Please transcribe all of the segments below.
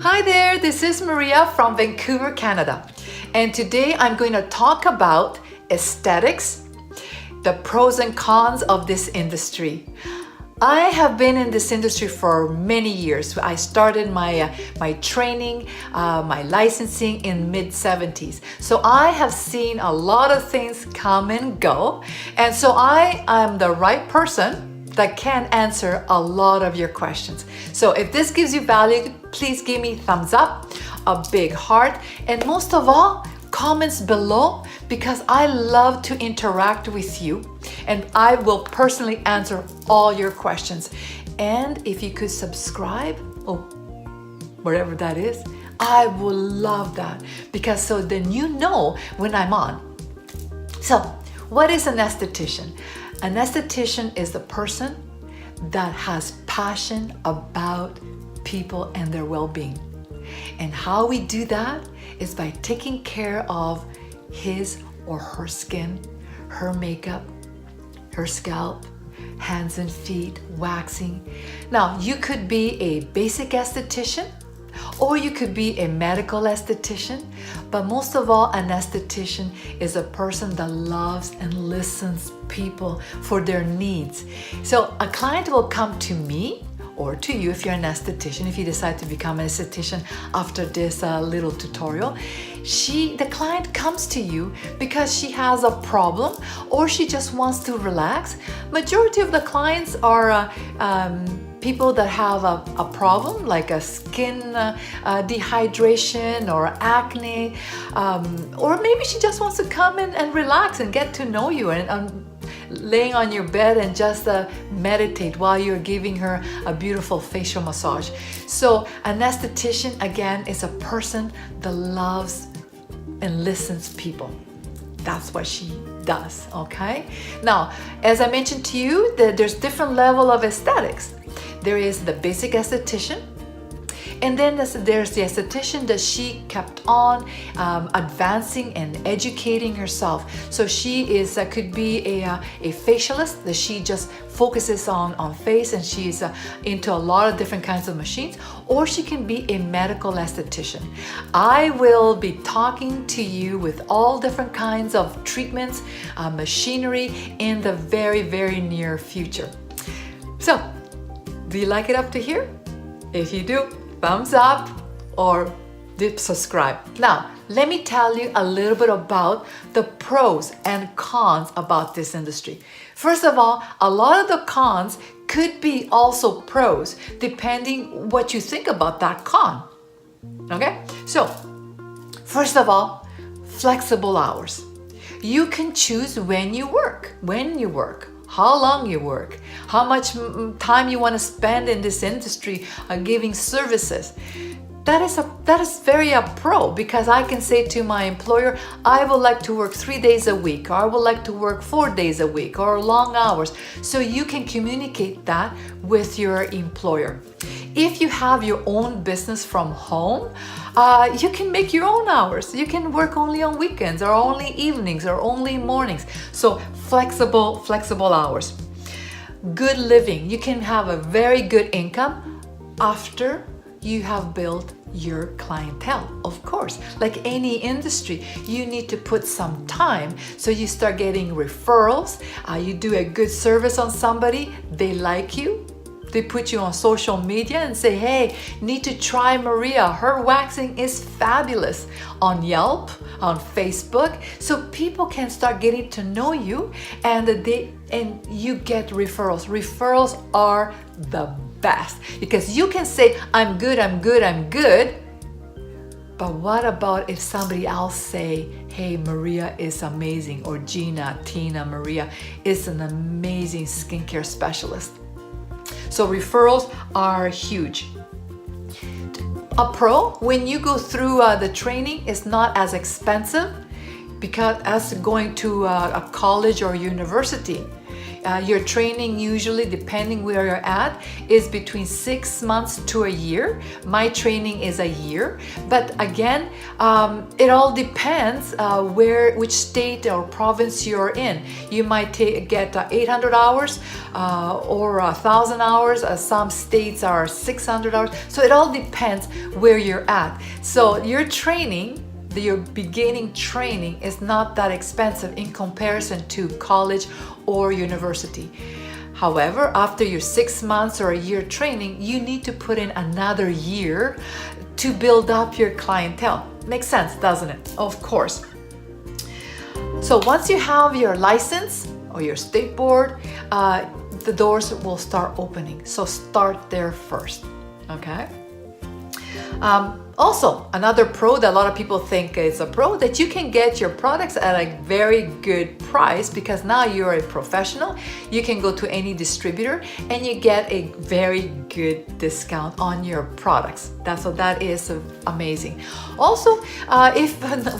Hi there, this is Maria from Vancouver, Canada. And today I'm going to talk about aesthetics, the pros and cons of this industry. I have been in this industry for many years. I started my training, my licensing in mid-70s. So I have seen a lot of things come and go. And so I am the right person that can answer a lot of your questions. So if this gives you value, please give me thumbs up, a big heart, and most of all, comments below, because I love to interact with you and I will personally answer all your questions. And if you could subscribe, wherever that is, I will love that, because so then you know when I'm on. So what is an esthetician? An esthetician is the person that has passion about people and their well-being. And how we do that is by taking care of his or her skin, her makeup, her scalp, hands and feet, waxing. Now, you could be a basic esthetician, or you could be a medical esthetician, but most of all, an esthetician is a person that loves and listens people for their needs. So a client will come to me or to you if you're an esthetician, if you decide to become an esthetician after this little tutorial. The client comes to you because she has a problem or she just wants to relax. Majority of the clients are people that have a problem like a skin dehydration or acne, or maybe she just wants to come in and relax and get to know you and laying on your bed and just meditate while you're giving her a beautiful facial massage. So an esthetician, again, is a person that loves and listens people. That's what she does, okay? Now, as I mentioned to you, there's different level of aesthetics. There is the basic esthetician, and then there's the esthetician that she kept on advancing and educating herself. So she is could be a facialist that she just focuses on face, and she's into a lot of different kinds of machines, or she can be a medical esthetician. I will be talking to you with all different kinds of treatments, machinery in the very, very near future. So, do you like it up to here? If you do, thumbs up or subscribe. Now, let me tell you a little bit about the pros and cons about this industry. First of all, a lot of the cons could be also pros, depending what you think about that con. Okay? So, first of all, flexible hours. You can choose when you work, how long you work, how much time you want to spend in this industry giving services. That is very a pro, because I can say to my employer, I would like to work 3 days a week, or I would like to work 4 days a week, or long hours. So you can communicate that with your employer. If you have your own business from home, you can make your own hours. You can work only on weekends, or only evenings, or only mornings. So flexible hours. Good living. You can have a very good income after you have built your clientele. Of course, like any industry, you need to put some time. So you start getting referrals. You do a good service on somebody, they like you. They put you on social media and say, hey, need to try Maria. Her waxing is fabulous, on Yelp, on Facebook. So people can start getting to know you, and you get referrals. Referrals are the best, because you can say, I'm good. But what about if somebody else say, hey, Maria is amazing, or Tina, Maria is an amazing skincare specialist. So referrals are huge. A pro, when you go through the training, is not as expensive because as going to a college or university. Your training usually, depending where you're at, is between 6 months to a year. My training is a year, but again, it all depends which state or province you're in. You might get 800 hours or 1,000 hours. Some states are 600 hours. So it all depends where you're at. So your training, your beginning training, is not that expensive in comparison to college or university. However, after your 6 months or a year training, you need to put in another year to build up your clientele. Makes sense, doesn't it? Of course. So once you have your license or your state board, the doors will start opening. So start there first, okay? Also, another pro that a lot of people think is a pro, that you can get your products at a very good price, because now you're a professional. You can go to any distributor and you get a very good discount on your products. That is amazing. Also, if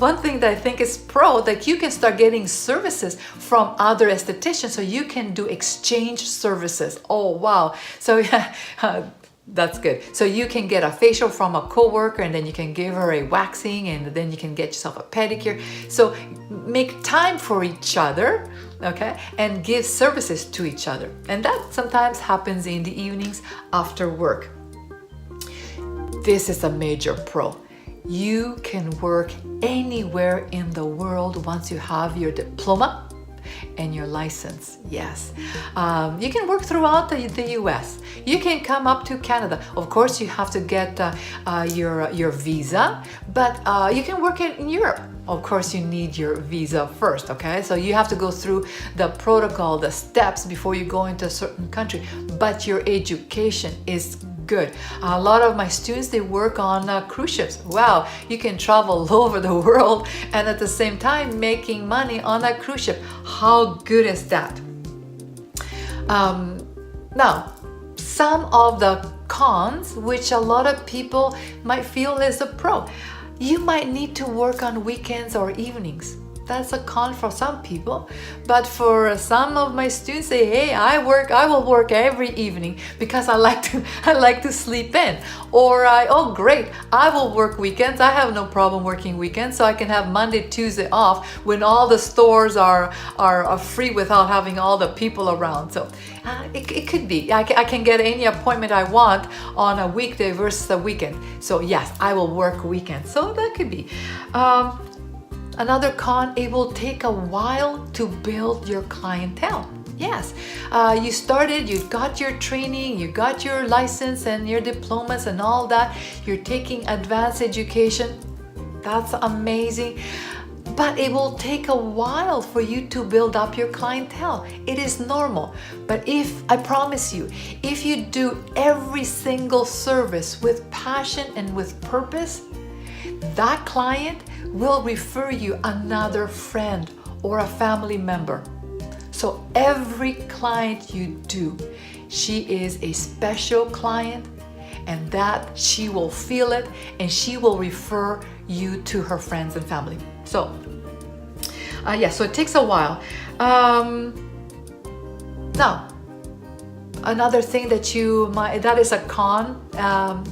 one thing that I think is pro, that you can start getting services from other estheticians, so you can do exchange services. Oh wow! So yeah. That's good. So you can get a facial from a coworker, and then you can give her a waxing, and then you can get yourself a pedicure. So make time for each other, okay? And give services to each other. And that sometimes happens in the evenings after work. This is a major pro. You can work anywhere in the world once you have your diploma and your license. Yes, you can work throughout the US. You can come up to Canada. Of course, you have to get your visa, but you can work in Europe. Of course, you need your visa first, okay? So you have to go through the protocol, the steps before you go into a certain country, but your education is good. A lot of my students, they work on cruise ships. Wow, you can travel all over the world and at the same time making money on a cruise ship. How good is that? Now, some of the cons, which a lot of people might feel is a pro. You might need to work on weekends or evenings. That's a con for some people, but for some of my students, say, hey, I will work every evening because I like to sleep in. Or oh great, I will work weekends. I have no problem working weekends, so I can have Monday, Tuesday off when all the stores are free without having all the people around. So it could be. I can get any appointment I want on a weekday versus a weekend. So yes, I will work weekends. So that could be. Another con, it will take a while to build your clientele. Yes, you started, you got your training, you got your license and your diplomas and all that. You're taking advanced education. That's amazing. But it will take a while for you to build up your clientele. It is normal. But I promise you, if you do every single service with passion and with purpose, that client will refer you another friend or a family member. So every client you do, she is a special client, and that she will feel it, and she will refer you to her friends and family. So so it takes a while. Now, another thing that is a con,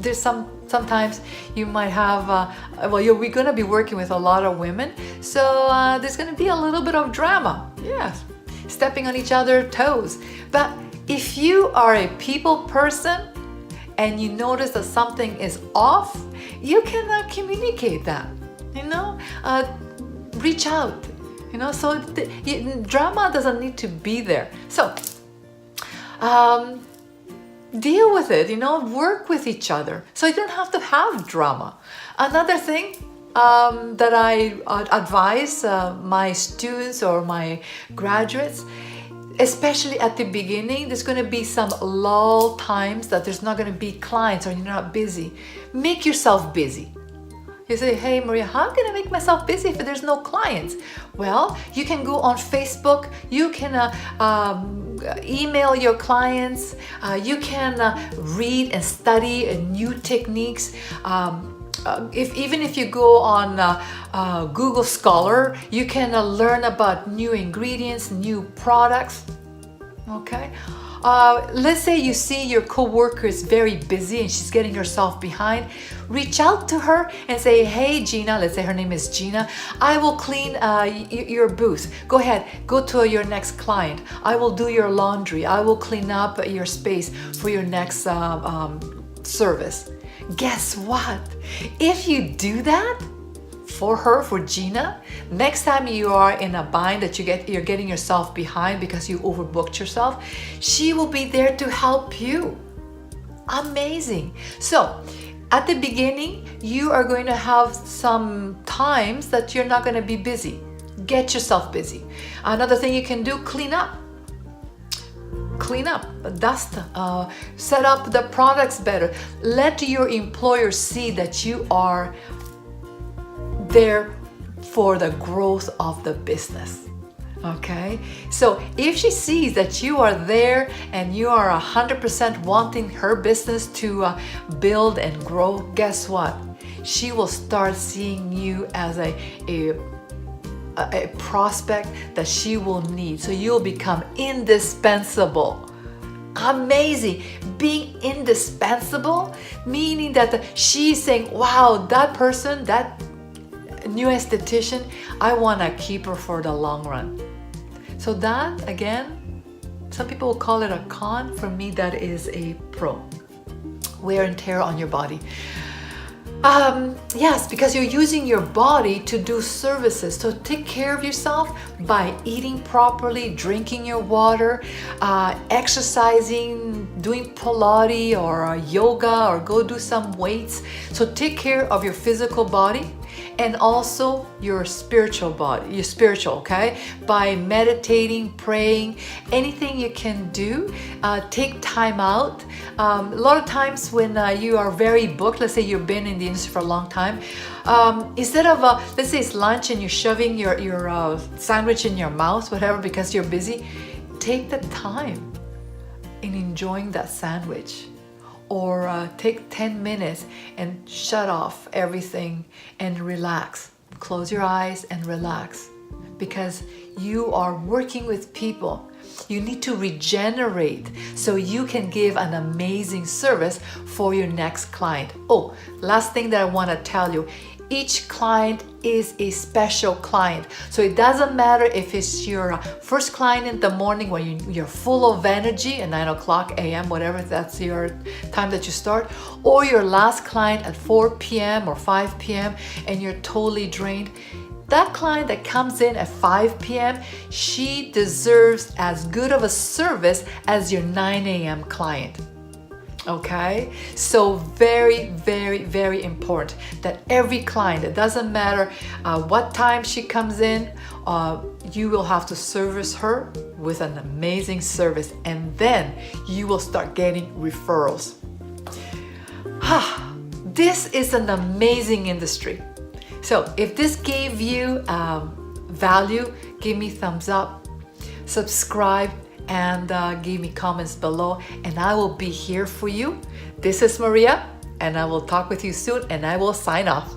there's sometimes you might have, we're going to be working with a lot of women, so there's going to be a little bit of drama. Yes, stepping on each other's toes. But if you are a people person and you notice that something is off, you can communicate that, reach out, so drama doesn't need to be there. So, deal with it, work with each other. So you don't have to have drama. Another thing that I advise my students or my graduates, especially at the beginning, there's going to be some lull times that there's not going to be clients or you're not busy. Make yourself busy. You say, hey Maria, how can I make myself busy if there's no clients? Well, you can go on Facebook, you can email your clients, you can read and study new techniques. Even if you go on Google Scholar, you can learn about new ingredients, new products. Okay. Let's say you see your coworker is very busy and she's getting herself behind. Reach out to her and say, hey Gina, let's say her name is Gina, I will clean your booth. Go ahead, go to your next client. I will do your laundry. I will clean up your space for your next service. Guess what? If you do that for her, for Gina, next time you are in a bind that you're getting yourself behind because you overbooked yourself, she will be there to help you. Amazing. So at the beginning, you are going to have some times that you're not going to be busy. Get yourself busy. Another thing you can do, clean up, dust, set up the products better. Let your employer see that you are there for the growth of the business. Okay, so if she sees that you are there and you are 100% wanting her business to build and grow, guess what? She will start seeing you as a prospect that she will need. So you'll become indispensable. Amazing. Being indispensable, meaning that she's saying, wow, that person, that new esthetician, I want to keep her for the long run. So that, again, some people will call it a con. For me, that is a pro. Wear and tear on your body. Yes, because you're using your body to do services. So take care of yourself by eating properly, drinking your water, exercising, doing Pilates or yoga, or go do some weights. So take care of your physical body and also your spiritual body, okay? By meditating, praying, anything you can do, take time out. A lot of times when you are very booked, let's say you've been in the industry for a long time, instead of, let's say it's lunch and you're shoving your sandwich in your mouth, whatever, because you're busy, take the time in enjoying that sandwich. Or take 10 minutes and shut off everything and relax. Close your eyes and relax, because you are working with people. You need to regenerate so you can give an amazing service for your next client. Oh, last thing that I want to tell you, each client is a special client. So it doesn't matter if it's your first client in the morning when you're full of energy at 9 o'clock a.m., whatever, that's your time that you start, or your last client at 4 p.m. or 5 p.m. and you're totally drained. That client that comes in at 5 p.m., she deserves as good of a service as your 9 a.m. client. Okay, so very, very, very important that every client, it doesn't matter what time she comes in, you will have to service her with an amazing service, and then you will start getting referrals. This is an amazing industry. So if this gave you value, give me thumbs up, subscribe, and give me comments below, and I will be here for you. This is Maria, and I will talk with you soon, and I will sign off.